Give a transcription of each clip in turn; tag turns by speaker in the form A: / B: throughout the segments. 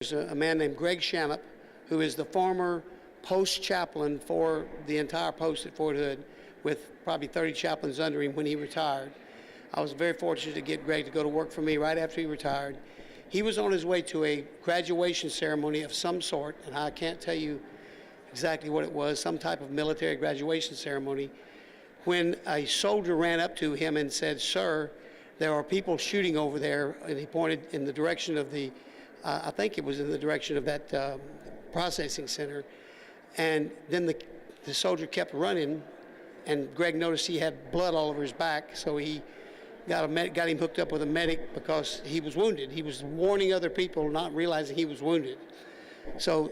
A: There's a man named Greg Shanup, who is the former post chaplain for the entire post at Fort Hood, with probably 30 chaplains under him when he retired. I was very fortunate to get Greg to go to work for me right after he retired. He was on his way to a graduation ceremony of some sort, and I can't tell you exactly what it was, some type of military graduation ceremony, when a soldier ran up to him and said, "Sir, there are people shooting over there," and he pointed in the direction of the I think it was in the direction of that processing center. And then the soldier kept running, and Greg noticed he had blood all over his back, so he got him hooked up with a medic because he was wounded. He was warning other people, not realizing he was wounded. So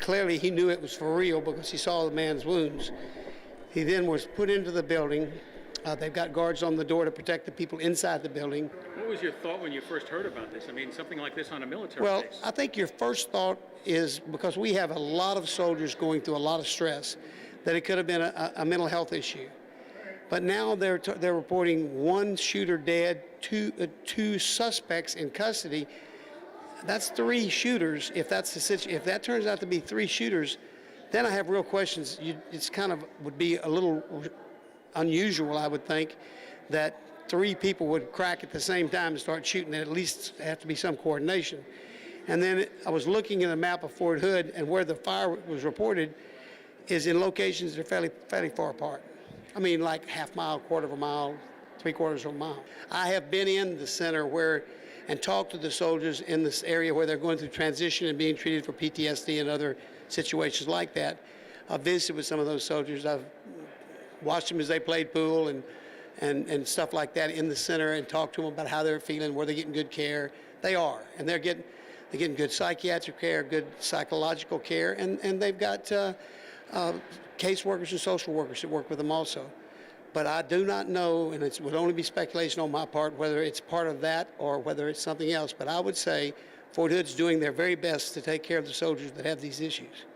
A: clearly he knew it was for real because he saw the man's wounds. He then was put into the building. They've got guards on the door to protect the people inside the building.
B: What was your thought when you first heard about this? I mean, something like this on a military
A: base? Well, I think your first thought is, because we have a lot of soldiers going through a lot of stress, that it could have been a mental health issue. But now they're reporting one shooter dead, two suspects in custody. That's three shooters. If that's the situation, if that turns out to be three shooters, then I have real questions. It's kind of would be a little unusual, I would think, that three people would crack at the same time and start shooting. There at least have to be some coordination. And then I was looking at a map of Fort Hood, and where the fire was reported is in locations that are fairly far apart. I mean, like half mile, quarter of a mile, three-quarters of a mile. I have been in the center and talked to the soldiers in this area where they're going through transition and being treated for PTSD and other situations like that. I've visited with some of those soldiers. I've watched them as they played pool and stuff like that in the center, and talked to them about how they're feeling, where they're getting good care. They are, and they're getting good psychiatric care, good psychological care, and they've got caseworkers and social workers that work with them also. But I do not know, and it would only be speculation on my part, whether it's part of that or whether it's something else. But I would say Fort Hood's doing their very best to take care of the soldiers that have these issues.